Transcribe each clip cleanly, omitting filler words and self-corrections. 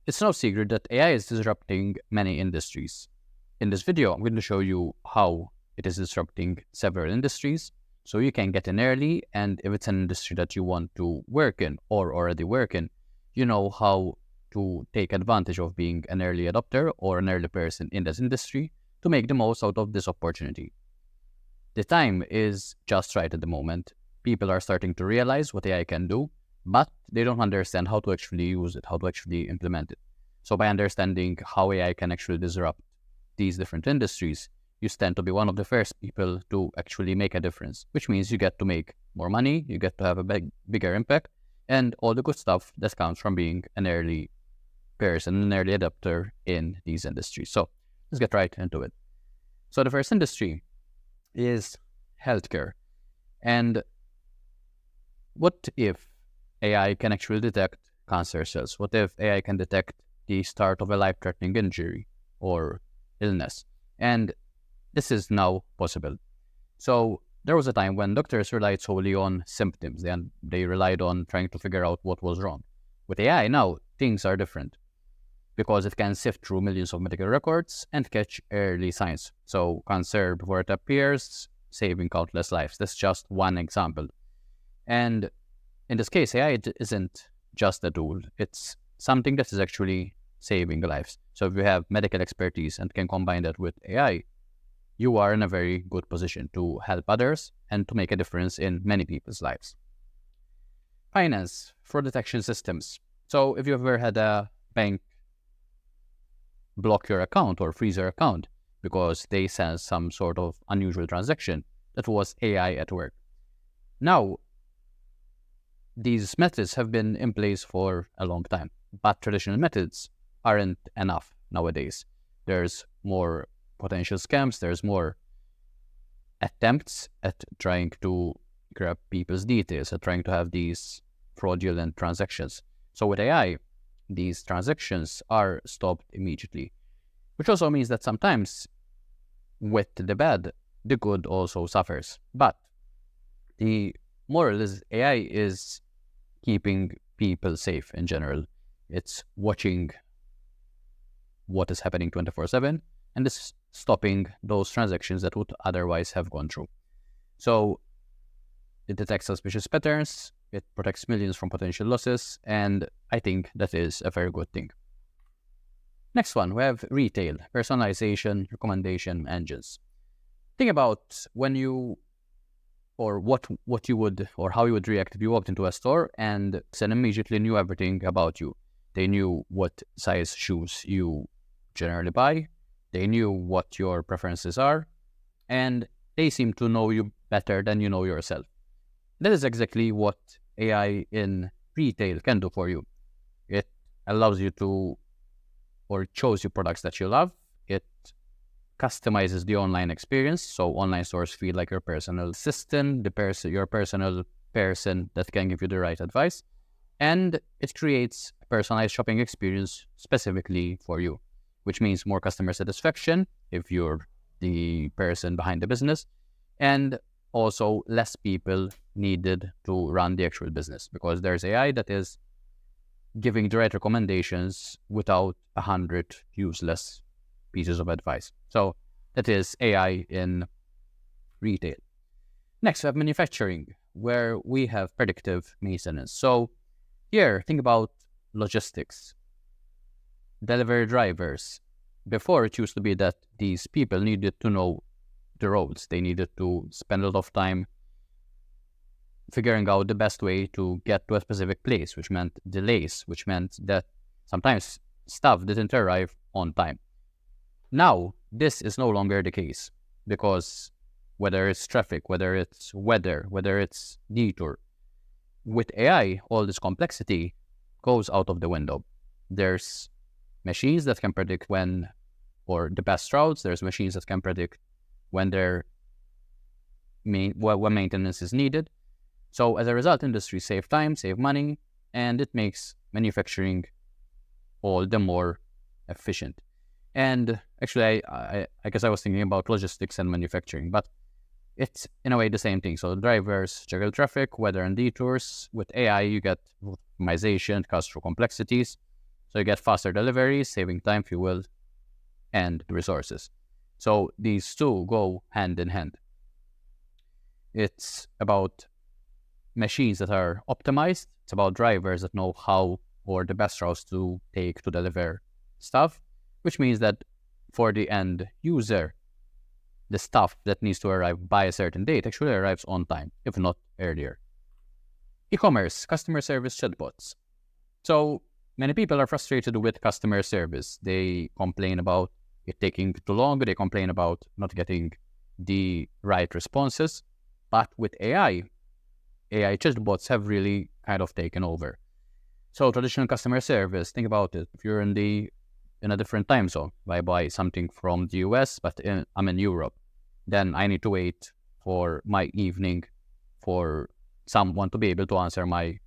It's no secret that AI is disrupting many industries. In this video, I'm going to show you how it is disrupting several industries so you can get in early, and if it's an industry that you want to work in or already work in, you know how to take advantage of being an early adopter or an early person in this industry to make the most out of this opportunity. The time is just right at the moment. People are starting to realize what AI can do, but they don't understand how to actually use it, how to actually implement it. So by understanding how AI can actually disrupt these different industries, you stand to be one of the first people to actually make a difference, which means you get to make more money, you get to have a bigger impact, and all the good stuff that comes from being an early person, an early adapter in these industries. So let's get right into it. So the first industry is healthcare. And what if AI can actually detect cancer cells? What if AI can detect the start of a life-threatening injury or illness? And this is now possible. So there was a time when doctors relied solely on symptoms, and they relied on trying to figure out what was wrong. With AI now, things are different because it can sift through millions of medical records and catch early signs. So cancer before it appears, saving countless lives. That's just one example. And in this case, AI isn't just a tool. It's something that is actually saving lives. So if you have medical expertise and can combine that with AI, you are in a very good position to help others and to make a difference in many people's lives. Finance, fraud detection systems. So if you've ever had a bank block your account or freeze your account because they sense some sort of unusual transaction, that was AI at work. Now, these methods have been in place for a long time, but traditional methods aren't enough nowadays. There's more potential scams, there's more attempts at trying to grab people's details, at trying to have these fraudulent transactions. So with AI, these transactions are stopped immediately, which also means that sometimes with the bad, the good also suffers. But the moral is AI is keeping people safe in general. It's watching what is happening 24/7 and is stopping those transactions that would otherwise have gone through. So it detects suspicious patterns, it protects millions from potential losses, and I think that is a very good thing. Next one, we have retail, personalization, recommendation engines. Think about when you, or what you would, or how you would react if you walked into a store and then immediately knew everything about you. They knew what size shoes you generally buy, they knew what your preferences are, and they seem to know you better than you know yourself. That is exactly what AI in retail can do for you. It allows you to, or shows you products that you love. It customizes the online experience, so online stores feel like your personal assistant, your personal person that can give you the right advice, and it creates a personalized shopping experience specifically for you, which means more customer satisfaction if you're the person behind the business, and also less people needed to run the actual business because there's AI that is giving the right recommendations without 100 useless pieces of advice. So that is AI in retail. Next, we have manufacturing, where we have predictive maintenance. So here, think about logistics, delivery drivers. Before, it used to be that these people needed to know the roads. They needed to spend a lot of time figuring out the best way to get to a specific place, which meant delays, which meant that sometimes stuff didn't arrive on time. Now, this is no longer the case because whether it's traffic, whether it's weather, whether it's detour, with AI, all this complexity goes out of the window. There's machines that can predict when, or the best routes, there's machines that can predict when when maintenance is needed. So as a result, industries save time, save money, and it makes manufacturing all the more efficient. And actually, I guess I was thinking about logistics and manufacturing, but it's in a way the same thing. So drivers juggle traffic, weather, and detours. With AI, you get optimization, cuts through complexities, So you get faster delivery, saving time, fuel, and resources. So these two go hand in hand. It's about machines that are optimized. It's about drivers that know how or the best routes to take to deliver stuff, which means that for the end user, the stuff that needs to arrive by a certain date actually arrives on time, if not earlier. E-commerce, customer service chatbots. So many people are frustrated with customer service. They complain about it taking too long. They complain about not getting the right responses. But with AI chatbots have really kind of taken over. So traditional customer service, think about it. If you're in a different time zone, I buy something from the US, but I'm in Europe, then I need to wait for my evening for someone to be able to answer my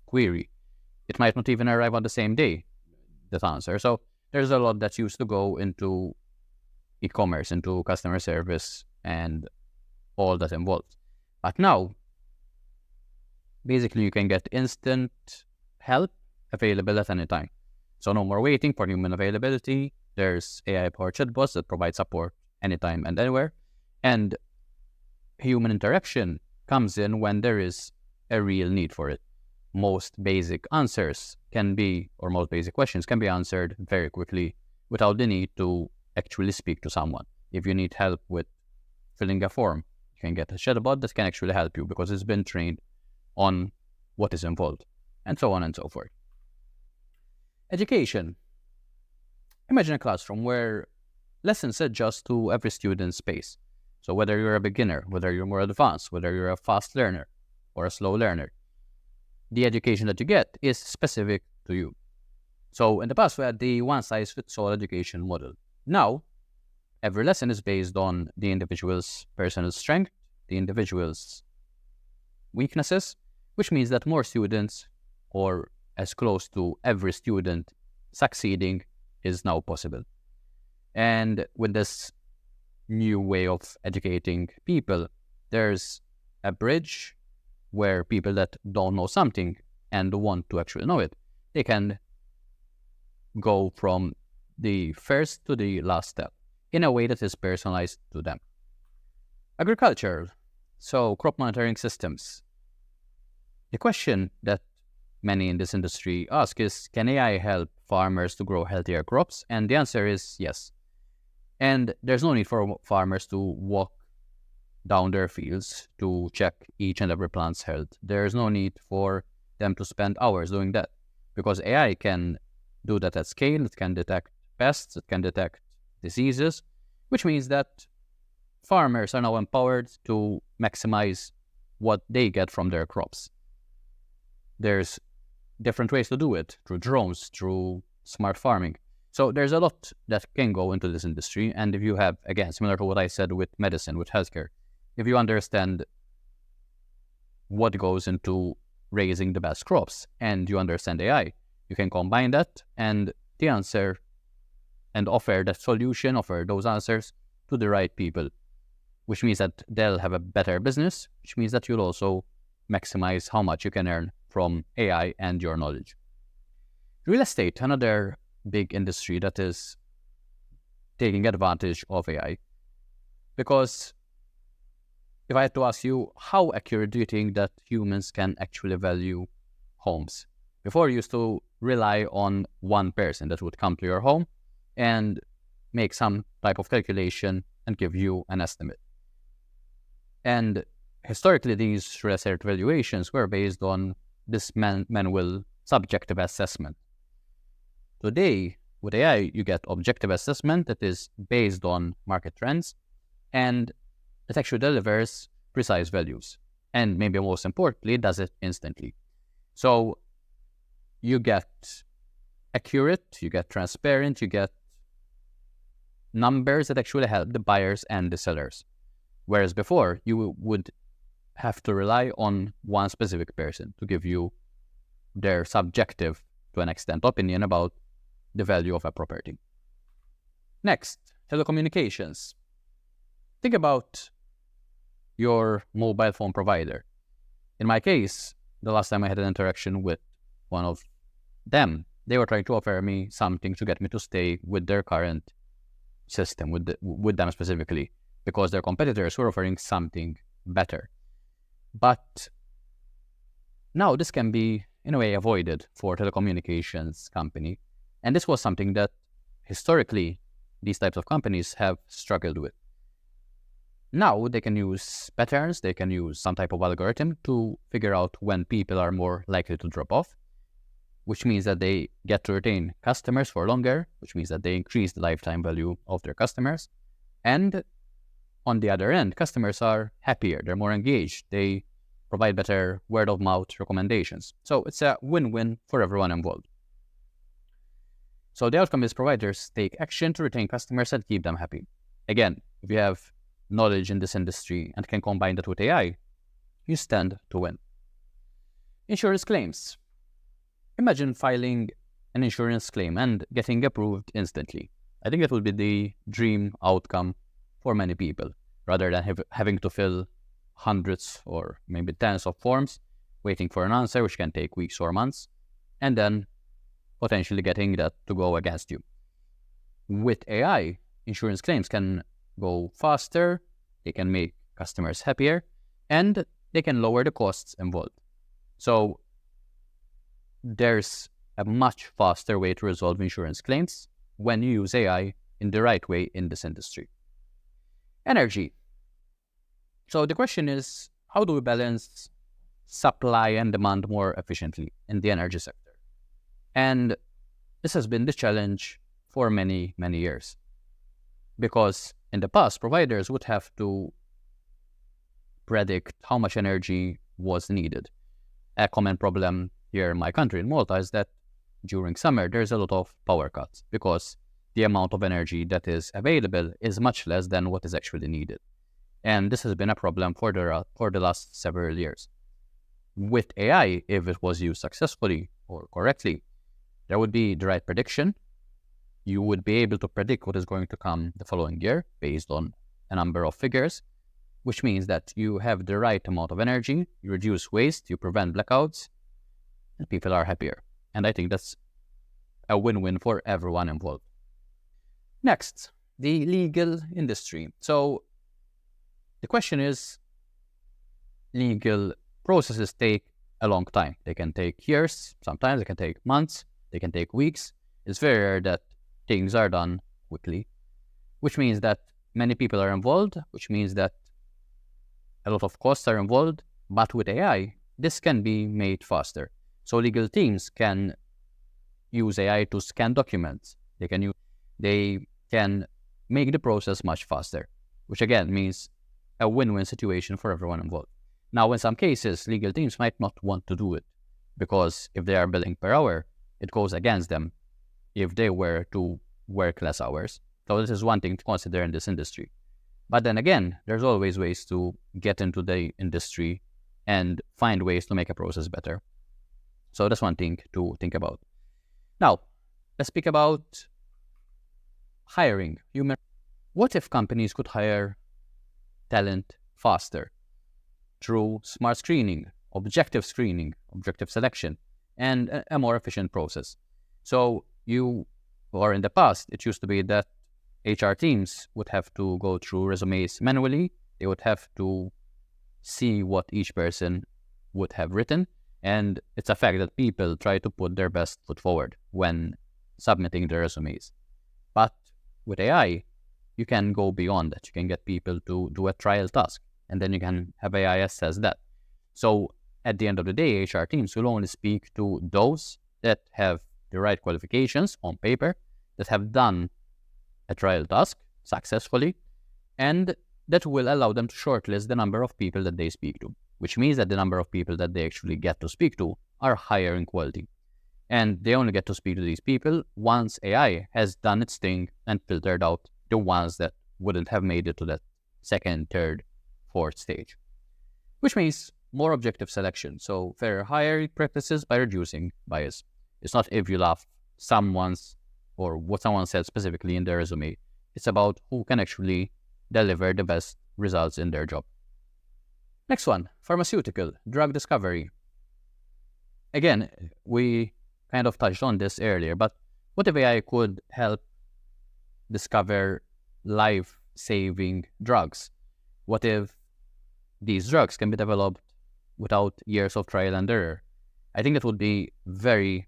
query. It might not even arrive on the same day, that answer. So there's a lot that used to go into e-commerce, into customer service, and all that involved. But now, basically, you can get instant help available at any time. So no more waiting for human availability. There's AI-powered chatbots that provide support anytime and anywhere. And human interaction comes in when there is a real need for it. Most basic answers can be, or most basic questions can be answered very quickly without the need to actually speak to someone. If you need help with filling a form, you can get a chatbot that can actually help you because it's been trained on what is involved, and so on and so forth. Education. Imagine a classroom where lessons adjust to every student's pace. So whether you're a beginner, whether you're more advanced, whether you're a fast learner or a slow learner, the education that you get is specific to you. So in the past, we had the one-size-fits-all education model. Now, every lesson is based on the individual's personal strength, the individual's weaknesses, which means that more students, or as close to every student succeeding, is now possible. And with this new way of educating people, there's a bridge where people that don't know something and want to actually know it, they can go from the first to the last step in a way that is personalized to them. Agriculture, so crop monitoring systems. The question that many in this industry ask is, can AI help farmers to grow healthier crops? And the answer is yes. And there's no need for farmers to walk down their fields to check each and every plant's health. There's no need for them to spend hours doing that because AI can do that at scale. It can detect pests, it can detect diseases, which means that farmers are now empowered to maximize what they get from their crops. There's different ways to do it, through drones, through smart farming. So there's a lot that can go into this industry. And if you have, again, similar to what I said with medicine, with healthcare, if you understand what goes into raising the best crops and you understand AI, you can combine that and the answer and offer that solution, offer those answers to the right people, which means that they'll have a better business, which means that you'll also maximize how much you can earn from AI and your knowledge. Real estate, another big industry that is taking advantage of AI. Because if I had to ask you, how accurate do you think that humans can actually value homes? Before, you used to rely on one person that would come to your home and make some type of calculation and give you an estimate. And historically, these real estate valuations were based on this manual subjective assessment. Today, with AI, you get objective assessment that is based on market trends and it actually delivers precise values. And maybe most importantly, it does it instantly. So you get accurate, you get transparent, you get numbers that actually help the buyers and the sellers. Whereas before, you would have to rely on one specific person to give you their subjective, to an extent, opinion about the value of a property. Next, telecommunications. Think about your mobile phone provider. In my case, the last time I had an interaction with one of them, they were trying to offer me something to get me to stay with their current system, with them specifically, because their competitors were offering something better. But now this can be, in a way, avoided for telecommunications company. And this was something that historically these types of companies have struggled with. Now they can use patterns, they can use some type of algorithm to figure out when people are more likely to drop off, which means that they get to retain customers for longer, which means that they increase the lifetime value of their customers. And on the other end, customers are happier, they're more engaged, they provide better word-of-mouth recommendations. So it's a win-win for everyone involved. So the outcome is providers take action to retain customers and keep them happy. Again, if you have knowledge in this industry and can combine that with AI, you stand to win. Insurance claims. Imagine filing an insurance claim and getting approved instantly. I think that would be the dream outcome for many people, rather than having to fill hundreds or maybe tens of forms, waiting for an answer, which can take weeks or months, and then potentially getting that to go against you. With AI, insurance claims can go faster, they can make customers happier, and they can lower the costs involved. So there's a much faster way to resolve insurance claims when you use AI in the right way in this industry. Energy. So the question is, how do we balance supply and demand more efficiently in the energy sector? And this has been the challenge for many, many years. Because in the past, providers would have to predict how much energy was needed. A common problem here in my country, in Malta, is that during summer, there's a lot of power cuts because the amount of energy that is available is much less than what is actually needed. And this has been a problem for the last several years. With AI, if it was used successfully or correctly, there would be the right prediction. You would be able to predict what is going to come the following year based on a number of figures, which means that you have the right amount of energy, you reduce waste, you prevent blackouts, and people are happier. And I think that's a win-win for everyone involved. Next, the legal industry. So the question is, legal processes take a long time. They can take years, sometimes they can take months, they can take weeks. It's very rare that things are done quickly, which means that many people are involved, which means that a lot of costs are involved. But with AI, this can be made faster. So legal teams can use AI to scan documents. They can make the process much faster, which again means a win-win situation for everyone involved. Now, in some cases, legal teams might not want to do it because if they are billing per hour, it goes against them if they were to work less hours. So this is one thing to consider in this industry. But then again, there's always ways to get into the industry and find ways to make a process better. So that's one thing to think about. Now, let's speak about hiring. What if companies could hire talent faster through smart screening, objective selection, and a more efficient process? So in the past, it used to be that HR teams would have to go through resumes manually. They would have to see what each person would have written. And it's a fact that people try to put their best foot forward when submitting their resumes. But with AI, you can go beyond that. You can get people to do a trial task, and then you can have AI assess that. So at the end of the day, HR teams will only speak to those that have the right qualifications on paper, that have done a trial task successfully, and that will allow them to shortlist the number of people that they speak to, which means that the number of people that they actually get to speak to are higher in quality. And they only get to speak to these people once AI has done its thing and filtered out the ones that wouldn't have made it to that second, third, fourth stage, which means more objective selection. So fairer hiring practices by reducing bias. It's not if you love someone's or what someone said specifically in their resume. It's about who can actually deliver the best results in their job. Next one, pharmaceutical, drug discovery. Again, we kind of touched on this earlier, but what if AI could help discover life-saving drugs? What if these drugs can be developed without years of trial and error? I think that would be very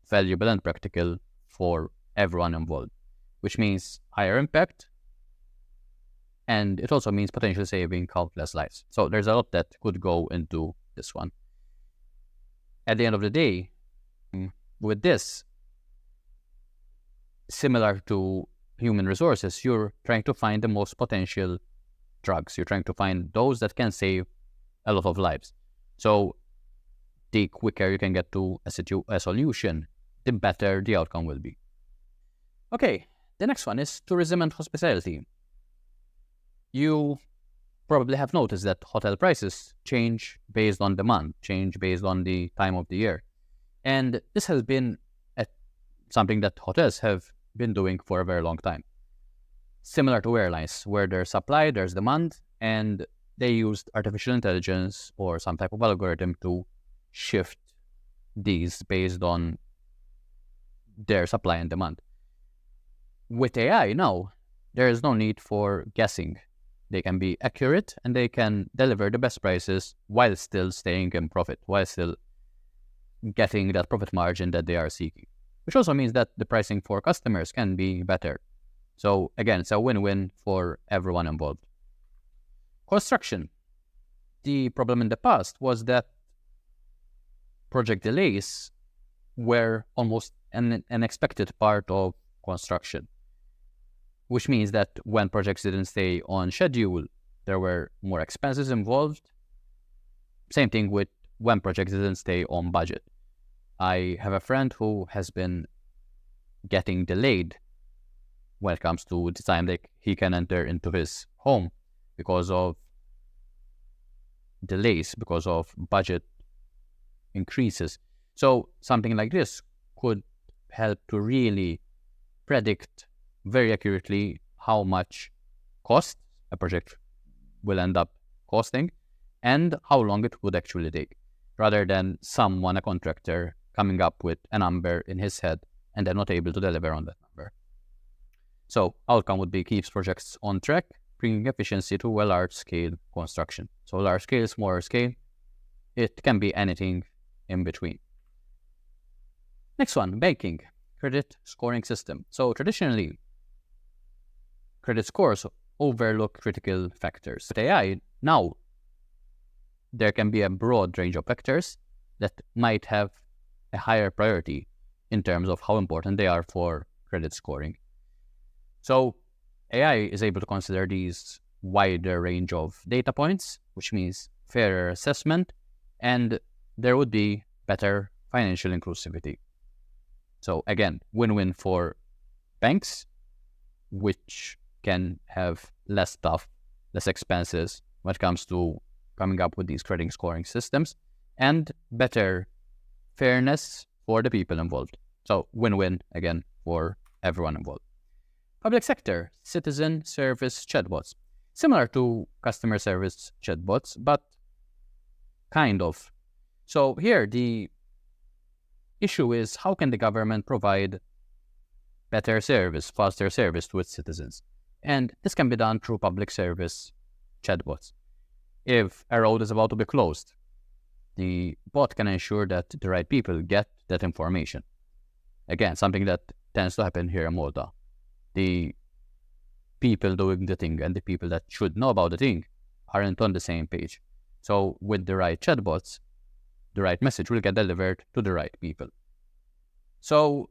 valuable and practical for everyone involved, which means higher impact, and it also means potentially saving countless lives. So there's a lot that could go into this one. At the end of the day, with this, similar to human resources, you're trying to find the most potential drugs. You're trying to find those that can save a lot of lives. So the quicker you can get to a solution, the better the outcome will be. Okay, the next one is tourism and hospitality. You probably have noticed that hotel prices change based on demand, change based on the time of the year. And this has been something that hotels have been doing for a very long time. Similar to airlines, where there's supply, there's demand, and they used artificial intelligence or some type of algorithm to shift these based on their supply and demand. With AI now, there is no need for guessing. They can be accurate and they can deliver the best prices while still staying in profit, while still getting that profit margin that they are seeking, which also means that the pricing for customers can be better. So again, it's a win-win for everyone involved. Construction. The problem in the past was that project delays were almost an expected part of construction, which means that when projects didn't stay on schedule, there were more expenses involved. Same thing with when projects didn't stay on budget. I have a friend who has been getting delayed when it comes to the time that he can enter into his home because of delays, because of budget increases. So something like this could help to really predict very accurately how much cost a project will end up costing and how long it would actually take, rather than a contractor, coming up with a number in his head and then not able to deliver on that number. So outcome would be keeps projects on track, bringing efficiency to a large-scale construction. So large scale, smaller scale, it can be anything in between. Next one, banking, credit scoring system. So traditionally, credit scores overlook critical factors. With AI, now there can be a broad range of factors that might have a higher priority in terms of how important they are for credit scoring. So AI is able to consider these wider range of data points, which means fairer assessment, and there would be better financial inclusivity. So again, win-win for banks, which can have less stuff, less expenses when it comes to coming up with these credit scoring systems, and better fairness for the people involved. So win-win, again, for everyone involved. Public sector, citizen service chatbots. Similar to customer service chatbots, but kind of. So here, the issue is how can the government provide better service, faster service to its citizens? And this can be done through public service chatbots. If a road is about to be closed, the bot can ensure that the right people get that information. Again, something that tends to happen here in Malta. The people doing the thing and the people that should know about the thing aren't on the same page. So with the right chatbots, the right message will get delivered to the right people. So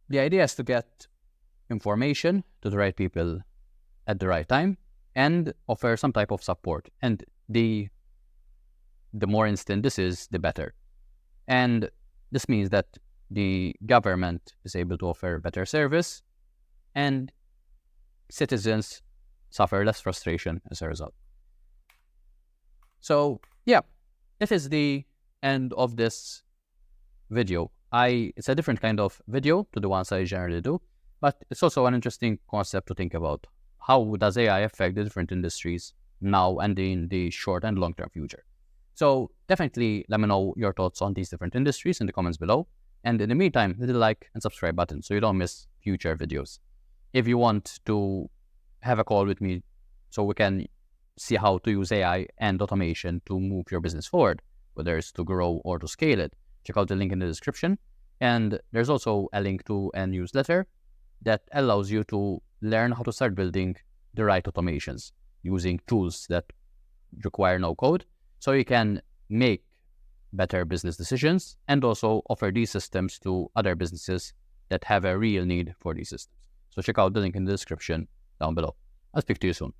the idea is to get information to the right people at the right time and offer some type of support. And the more instant this is, the better. And this means that the government is able to offer better service and citizens suffer less frustration as a result. So yeah, this is the end of this video. It's a different kind of video to the ones I generally do, but it's also an interesting concept to think about. How does AI affect the different industries now and in the short and long-term future? So definitely let me know your thoughts on these different industries in the comments below. And in the meantime, hit the like and subscribe button so you don't miss future videos. If you want to have a call with me so we can see how to use AI and automation to move your business forward, whether it's to grow or to scale it, check out the link in the description. And there's also a link to a newsletter that allows you to learn how to start building the right automations using tools that require no code, so you can make better business decisions and also offer these systems to other businesses that have a real need for these systems. So check out the link in the description down below. I'll speak to you soon.